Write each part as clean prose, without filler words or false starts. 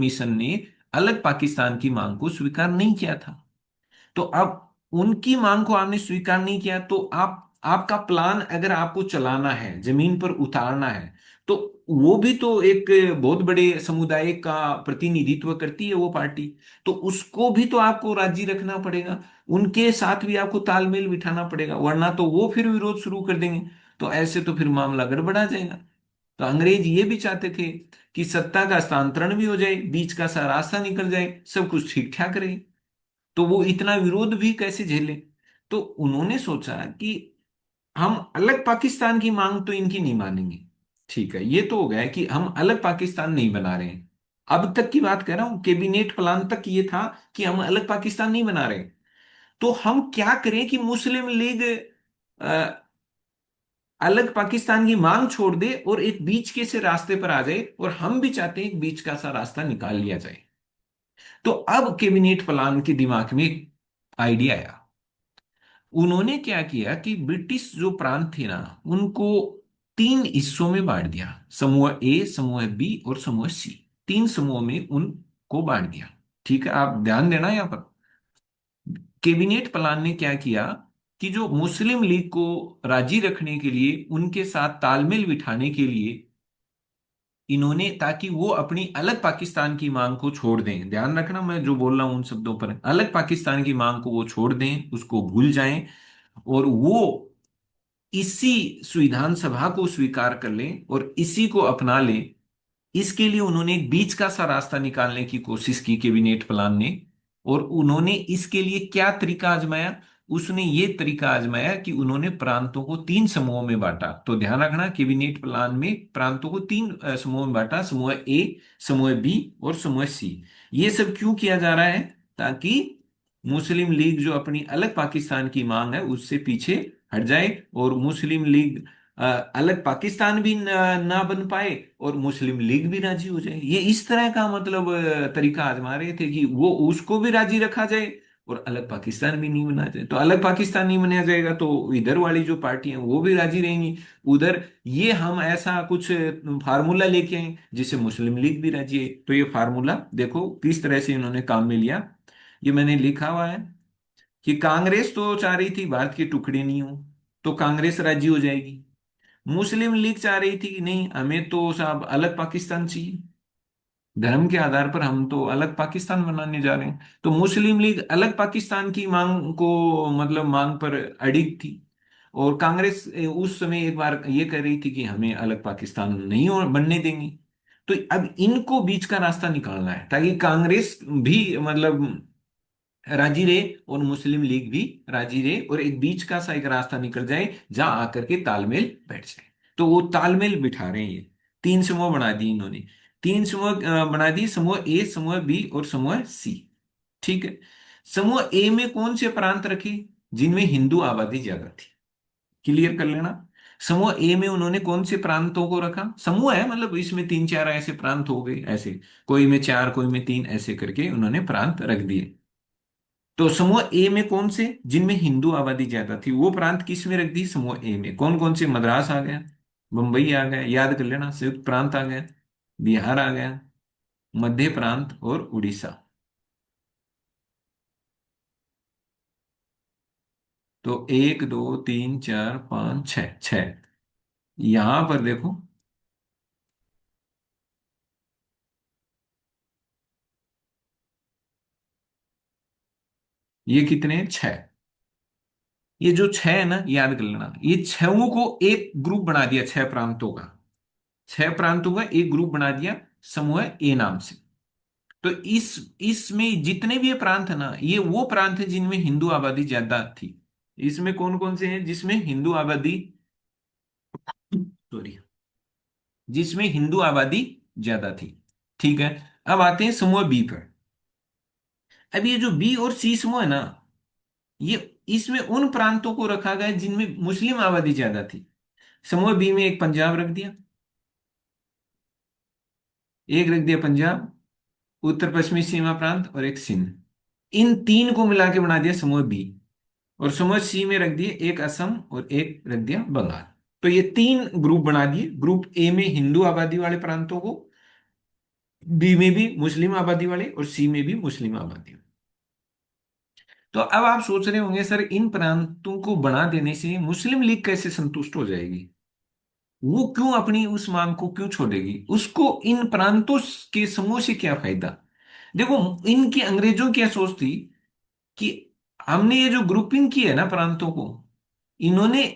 Mission ने अलग पाकिस्तान की मांग को स्वीकार नहीं किया था। तो अब उनकी मांग को आपने स्वीकार नहीं किया, तो आपका प्लान अगर आपको चलाना है, जमीन पर उतारना है, तो वो भी तो एक बहुत बड़े समुदाय का प्रतिनिधित्व करती है वो पार्टी। तो उसको भी तो आपको राजी रखना पड़ेगा, उनके साथ भी आपको तालमेल बिठाना पड़ेगा, वरना तो वो फिर विरोध शुरू कर देंगे। तो ऐसे तो फिर मामला गड़बड़ा जाएगा। तो अंग्रेज ये भी चाहते थे कि सत्ता का हस्तांतरण भी हो जाए, बीच का सा रास्ता निकल जाए, सब कुछ ठीक ठाक रहे। तो वो इतना विरोध भी कैसे झेले। तो उन्होंने सोचा कि हम अलग पाकिस्तान की मांग तो इनकी नहीं मानेंगे। ठीक है, ये तो हो गया है कि हम अलग पाकिस्तान नहीं बना रहे हैं। अब तक की बात कर रहा हूं, कैबिनेट प्लान तक ये था कि हम अलग पाकिस्तान नहीं बना रहे। तो हम क्या करें कि मुस्लिम लीग अ, अलग पाकिस्तान की मांग छोड़ दे और एक बीच के से रास्ते पर आ जाए, और हम भी चाहते हैं एक बीच का सा रास्ता निकाल लिया जाए। तो अब कैबिनेट प्लान के दिमाग में एक आइडिया आया। उन्होंने क्या किया कि ब्रिटिश जो प्रांत थे ना, उनको तीन हिस्सों में बांट दिया। समूह ए, समूह बी और समूह सी। तीन समूह में उनको बांट दिया। ठीक है, आप ध्यान देना यहाँ पर। कैबिनेट प्लान ने क्या किया कि जो मुस्लिम लीग को राजी रखने के लिए, उनके साथ तालमेल बिठाने के लिए, इन्होंने, ताकि वो अपनी अलग पाकिस्तान की मांग को छोड़ दें, ध्यान रखना मैं जो बोल रहा हूं उन शब्दों पर, अलग पाकिस्तान की मांग को वो छोड़ दें, उसको भूल जाएं, और वो इसी संविधान सभा को स्वीकार कर लें और इसी को अपना लें। इसके लिए उन्होंने एक बीच का सा रास्ता निकालने की कोशिश की कैबिनेट प्लान ने। और उन्होंने इसके लिए क्या तरीका आजमाया, उसने ये तरीका आजमाया कि उन्होंने प्रांतों को तीन समूहों में बांटा। तो ध्यान रखना, कैबिनेट प्लान में प्रांतों को तीन समूहों में बांटा, समूह ए, समूह बी और समूह सी। ये सब क्यों किया जा रहा है? ताकि मुस्लिम लीग जो अपनी अलग पाकिस्तान की मांग है उससे पीछे हट जाए, और मुस्लिम लीग अलग पाकिस्तान भी ना बन पाए, और मुस्लिम लीग भी राजी हो जाए। ये इस तरह का मतलब तरीका आजमा रहे थे कि वो उसको भी राजी रखा जाए और अलग पाकिस्तान भी नहीं बना जाए। तो अलग पाकिस्तान नहीं बनाया जाएगा तो इधर वाली जो पार्टी है वो भी राजी रहेंगी उधर। ये हम ऐसा कुछ फार्मूला लेके आए जिससे मुस्लिम लीग भी राजी है। तो ये फार्मूला देखो किस तरह से इन्होंने काम में लिया। ये मैंने लिखा हुआ है कि कांग्रेस तो चाह रही थी भारत के टुकड़े नहीं हो, तो कांग्रेस राजी हो जाएगी। मुस्लिम लीग चाह रही थी कि नहीं, हमें तो साहब अलग पाकिस्तान चाहिए, धर्म के आधार पर हम तो अलग पाकिस्तान बनाने जा रहे हैं। तो मुस्लिम लीग अलग पाकिस्तान की मांग को, मतलब मांग पर अडिग थी। और कांग्रेस उस समय एक बार ये कह रही थी कि हमें अलग पाकिस्तान नहीं बनने देंगी। तो अब इनको बीच का रास्ता निकालना है ताकि कांग्रेस भी मतलब राजी रहे और मुस्लिम लीग भी राजी रहे, और एक बीच का सा एक रास्ता निकल जाए जहां आकर के तालमेल बैठ जाए। तो वो तालमेल बिठा रहे हैं ये। तीन समूह बना दिए इन्होंने। तीन समूह बना दिए, समूह ए, समूह बी और समूह सी। ठीक है। समूह ए में कौन से प्रांत रखे? जिनमें हिंदू आबादी ज्यादा थी। क्लियर कर लेना। समूह ए में उन्होंने कौन से प्रांतों को रखा? समूह है मतलब इसमें तीन चार ऐसे प्रांत हो गए, ऐसे कोई में चार कोई में तीन, ऐसे करके उन्होंने प्रांत रख दिए। तो समूह ए में कौन से, जिनमें हिंदू आबादी ज्यादा थी, वो प्रांत किस में रख दी? समूह ए में। कौन कौन से? मद्रास आ गया, मुंबई आ गया, याद कर लेना, संयुक्त प्रांत आ गया, बिहार आ गया, मध्य प्रांत और उड़ीसा। तो एक दो तीन चार पांच छह, छह। यहां पर देखो, ये कितने हैं? छह। ये जो छह है ना, याद कर लेना, ये छहों को एक ग्रुप बना दिया, छह प्रांतों का। छह प्रांतों का एक ग्रुप बना दिया समूह ए नाम से। तो इसमें जितने भी ये प्रांत है ना, ये वो प्रांत है जिनमें हिंदू आबादी ज्यादा थी। इसमें कौन कौन से हैं जिसमें हिंदू आबादी, सॉरी, जिसमें हिंदू आबादी ज्यादा थी? ठीक है। अब आते हैं समूह बी पर। अब ये जो बी और सी समूह है ना, ये इसमें उन प्रांतों को रखा गया जिनमें मुस्लिम आबादी ज्यादा थी। समूह बी में एक पंजाब रख दिया, एक रख दिया पंजाब, उत्तर पश्चिमी सीमा प्रांत और एक सिंध। इन तीन को मिला के बना दिया समूह बी। और समूह सी में रख दिए एक असम और एक रख दिया बंगाल। तो ये तीन ग्रुप बना दिए। ग्रुप ए में हिंदू आबादी वाले प्रांतों को, बी में भी मुस्लिम आबादी वाले और सी में भी मुस्लिम आबादी। तो अब आप सोच रहे होंगे सर इन प्रांतों को बना देने से मुस्लिम लीग कैसे संतुष्ट हो जाएगी, वो क्यों अपनी उस मांग को क्यों छोड़ेगी, उसको इन प्रांतों के समूह से क्या फायदा। देखो, इनकी अंग्रेजों की क्या सोच थी कि हमने ये जो ग्रुपिंग की है ना प्रांतों को, इन्होंने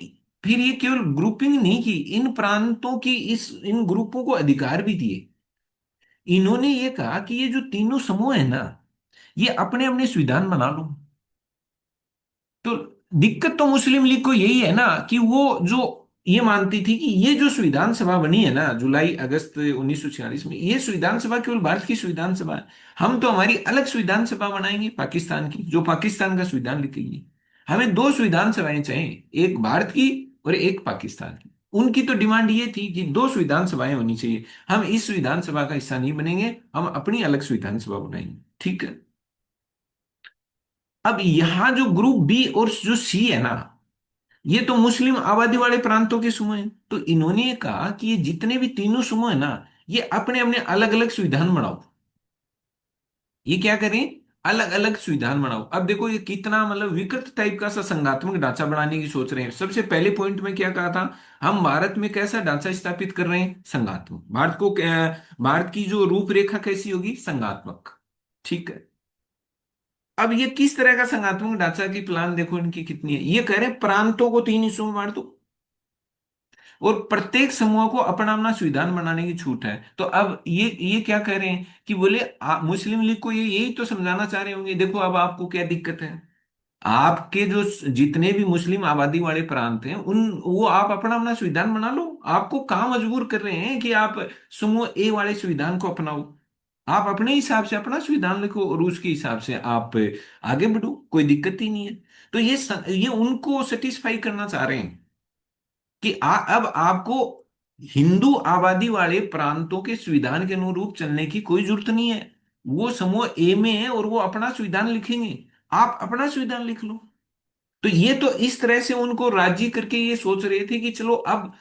फिर ये केवल ग्रुपिंग नहीं की, इन प्रांतों की इस इन ग्रुपों को अधिकार भी दिए। इन्होंने ये कहा कि ये जो तीनों समूह है ना, ये अपने अपने संविधान बना लो। तो दिक्कत तो मुस्लिम लीग को यही है ना कि वो जो ये मानती थी कि ये जो संविधान सभा बनी है ना जुलाई अगस्त 1946 में, ये संविधान सभा केवल भारत की संविधान सभा है। हम तो हमारी अलग संविधान सभा बनाएंगे पाकिस्तान की, जो पाकिस्तान का संविधान लिखेगी। हमें दो संविधान सभाएं चाहिए, एक भारत की और एक पाकिस्तान की। उनकी तो डिमांड ये थी कि दो संविधान सभाएं होनी चाहिए, हम इस संविधान सभा का हिस्सा नहीं बनेंगे, हम अपनी अलग संविधान सभा बनाएंगे, ठीक है। अब यहां जो ग्रुप बी और जो सी है ना, ये तो मुस्लिम आबादी वाले प्रांतों के समूह हैं। तो इन्होंने ये कहा कि ये जितने भी तीनों समूह है ना, ये अपने अपने अलग अलग संविधान बनाओ। ये क्या करें, अलग अलग संविधान बनाओ। अब देखो ये कितना मतलब विकृत टाइप का सा संघात्मक ढांचा बनाने की सोच रहे हैं। सबसे पहले पॉइंट में क्या कहा था, हम भारत में कैसा ढांचा स्थापित कर रहे हैं, संघात्मक। भारत की जो रूपरेखा कैसी होगी, संघात्मक, ठीक है। अब ये किस तरह का संघात्मक ढांचा की प्लान देखो इनकी कितनी है। ये कह रहे हैं प्रांतों को तीन हिस्सों में बांट दो और प्रत्येक समूह को अपना अपना संविधान बनाने की छूट है। तो अब ये क्या कह रहे हैं कि बोले मुस्लिम लीग को ये यही तो समझाना चाह रहे होंगे, देखो अब आपको क्या दिक्कत है। आपके जो जितने भी मुस्लिम आबादी वाले प्रांत हैं उन वो आप अपना अपना संविधान बना लो। आपको कहाँ मजबूर कर रहे हैं कि आप समूह ए वाले संविधान को अपनाओ। आप अपने हिसाब से अपना संविधान लिखो और उसके हिसाब से आप आगे बढ़ो, कोई दिक्कत ही नहीं है। तो ये उनको सेटिस्फाई करना चाह रहे हैं कि अब आपको हिंदू आबादी वाले प्रांतों के संविधान के अनुरूप चलने की कोई जरूरत नहीं है। वो समूह ए में है और वो अपना संविधान लिखेंगे, आप अपना संविधान लिख लो। तो ये तो इस तरह से उनको राजी करके ये सोच रहे थे कि चलो अब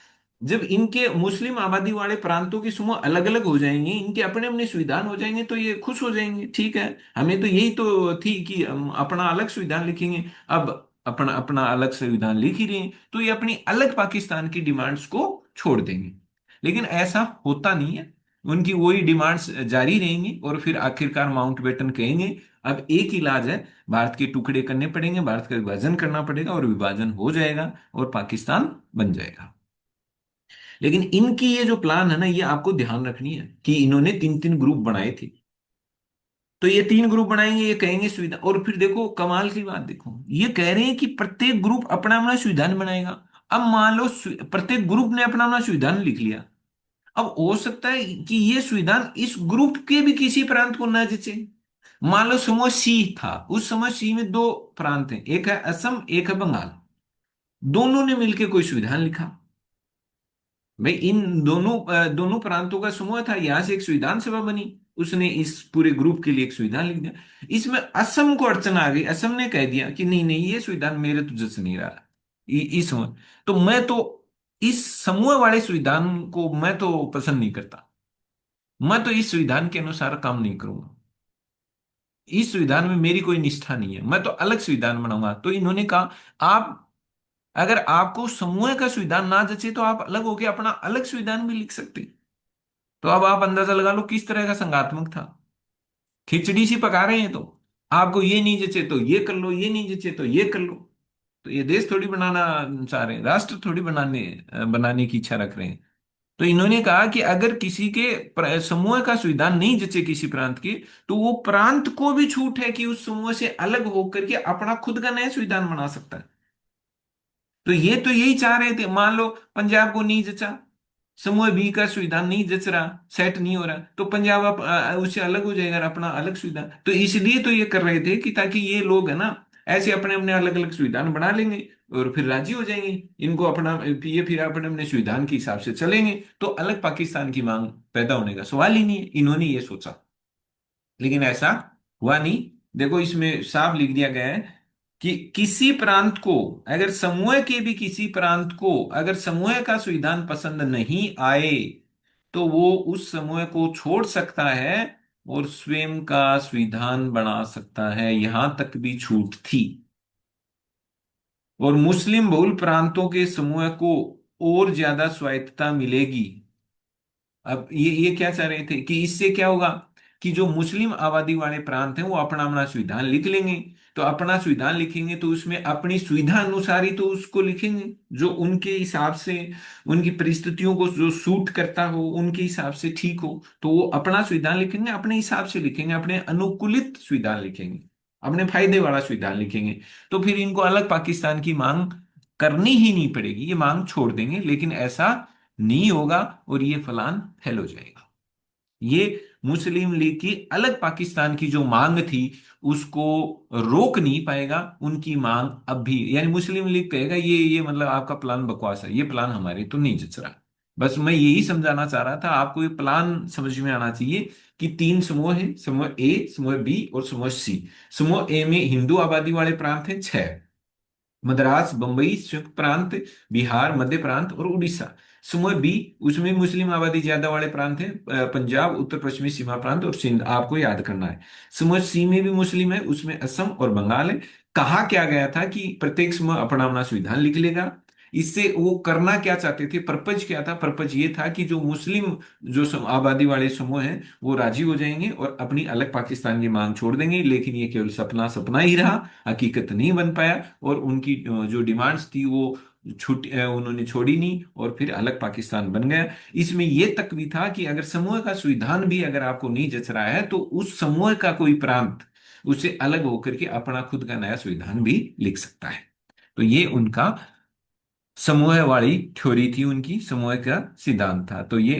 जब इनके मुस्लिम आबादी वाले प्रांतों के समूह अलग अलग हो जाएंगे, इनके अपने अपने संविधान हो जाएंगे, तो ये खुश हो जाएंगे, ठीक है। हमें तो यही तो थी कि हम अपना अलग संविधान लिखेंगे। अब अपना अपना अलग संविधान लिख ही रहे हैं, तो ये अपनी अलग पाकिस्तान की डिमांड्स को छोड़ देंगे। लेकिन ऐसा होता नहीं है, उनकी वही डिमांड्स जारी रहेंगी और फिर आखिरकार माउंटबेटन कहेंगे अब एक इलाज है, भारत के टुकड़े करने पड़ेंगे, भारत का विभाजन करना पड़ेगा और विभाजन हो जाएगा और पाकिस्तान बन जाएगा। लेकिन इनकी ये जो प्लान है ना, ये आपको ध्यान रखनी है कि इन्होंने तीन तीन ग्रुप बनाए थे। तो ये तीन ग्रुप बनाएंगे, ये कहेंगे संविधान, और फिर देखो कमाल की बात देखो, ये कह रहे हैं कि प्रत्येक ग्रुप अपना अपना संविधान बनाएगा। अब मान लो प्रत्येक ग्रुप ने अपना अपना संविधान लिख लिया। अब हो सकता है कि ये संविधान इस ग्रुप के भी किसी प्रांत को ना जचे। मान लो समूह सी था, उस समूह सी में दो प्रांत हैं, एक है असम एक है बंगाल। दोनों ने मिलकर कोई संविधान लिखा। भाई इन दोनों प्रांतों का समूह था, यहां से एक संविधान सभा बनी, उसने इस पूरे ग्रुप के लिए एक संविधान लिख दिया। इसमें असम को अड़चन आ गई, असम ने कह दिया कि नहीं नहीं ये संविधान मेरे तो जच नहीं रहा। इस समूह, तो मैं तो इस समूह वाले संविधान को मैं तो पसंद नहीं करता, मैं तो इस संविधान के अनुसार काम नहीं करूंगा, इस संविधान में मेरी कोई निष्ठा नहीं है, मैं तो अलग संविधान बनाऊंगा। तो इन्होंने कहा आप अगर आपको समूह का संविधान ना जचे तो आप अलग होकर अपना अलग संविधान भी लिख सकते। तो अब आप अंदाजा लगा लो किस तरह का संघात्मक था। खिचड़ी सी पका रहे हैं, तो आपको ये नहीं जचे तो ये कर लो, ये नहीं जचे तो ये कर लो। तो ये देश थोड़ी बनाना चाह रहे हैं, राष्ट्र थोड़ी बनाने की इच्छा रख रहे हैं। तो इन्होंने कहा कि अगर किसी के समूह का संविधान नहीं जचे किसी प्रांत की, तो वो प्रांत को भी छूट है कि उस समूह से अलग होकर के अपना खुद का नया संविधान बना सकता है। तो ये तो यही चाह रहे थे। मान लो पंजाब को नहीं जचा, समूह बी का संविधान नहीं जच रहा, सेट नहीं हो रहा, तो पंजाब उससे अलग हो जाएगा और अपना अलग संविधान। तो इसलिए तो ये कर रहे थे कि ताकि ये लोग है ना ऐसे अपने अपने अलग अलग संविधान बना लेंगे और फिर राजी हो जाएंगे। इनको अपना ये फिर अपने अपने संविधान के हिसाब से चलेंगे, तो अलग पाकिस्तान की मांग पैदा होने का सवाल ही नहीं है, इन्होंने ये सोचा। लेकिन ऐसा हुआ नहीं। देखो इसमें साफ लिख दिया गया है कि किसी प्रांत को, अगर समूह के भी किसी प्रांत को अगर समूह का संविधान पसंद नहीं आए, तो वो उस समूह को छोड़ सकता है और स्वयं का संविधान बना सकता है, यहां तक भी छूट थी। और मुस्लिम बहुल प्रांतों के समूह को और ज्यादा स्वायत्तता मिलेगी। अब ये क्या चाह रहे थे कि इससे क्या होगा कि जो मुस्लिम आबादी वाले प्रांत हैं वो अपना अपना संविधान लिख लेंगे। तो अपना संविधान लिखेंगे तो उसमें अपनी सुविधा अनुसार ही तो उसको लिखेंगे, जो उनके हिसाब से, उनकी परिस्थितियों को जो सूट करता हो, उनके हिसाब से ठीक हो, तो वो अपना संविधान लिखेंगे, अपने हिसाब से लिखेंगे, अपने अनुकूलित संविधान लिखेंगे, अपने फायदे वाला संविधान लिखेंगे। तो फिर इनको अलग पाकिस्तान की मांग करनी ही नहीं पड़ेगी, ये मांग छोड़ देंगे। लेकिन ऐसा नहीं होगा और ये फलान फेल हो जाएगा। ये मुस्लिम लीग की अलग पाकिस्तान की जो मांग थी उसको रोक नहीं पाएगा। उनकी मांग अब भी, यानी मुस्लिम लीग कहेगा ये मतलब आपका प्लान बकवास है, ये प्लान हमारे तो नहीं जच रहा। बस मैं यही समझाना चाह रहा था आपको, ये प्लान समझ में आना चाहिए कि तीन समूह है, समूह ए, समूह बी और समूह सी। समूह ए में हिंदू आबादी वाले प्रांत हैं 6, मद्रास, बंबई, संयुक्त प्रांत, बिहार, मध्य प्रांत और उड़ीसा। समूह बी, उसमें मुस्लिम आबादी ज्यादा वाले प्रांत हैं, पंजाब, उत्तर पश्चिमी सीमा प्रांत और सिंध, आपको याद करना है। समूह सी में भी मुस्लिम है, उसमें असम और बंगाल है। कहा क्या गया था कि प्रत्येक समूह अपना अपना संविधान लिख लेगा। इससे वो करना क्या चाहते थे, पर्पज क्या था? पर्पज ये था कि जो मुस्लिम, जो आबादी वाले समूह हैं वो राजी हो जाएंगे और अपनी अलग पाकिस्तान की मांग छोड़ देंगे। लेकिन ये केवल सपना सपना ही रहा, हकीकत नहीं बन पाया। और उनकी जो डिमांड्स थी वो उन्होंने छोड़ी नहीं और फिर अलग पाकिस्तान बन गया। इसमें यह तक भी था कि अगर समूह का संविधान भी अगर आपको नहीं जच रहा है तो उस समूह का कोई प्रांत उससे अलग होकर के अपना खुद का नया संविधान भी लिख सकता है। तो ये उनका समूह वाली थ्योरी थी, उनकी समूह का सिद्धांत था। तो ये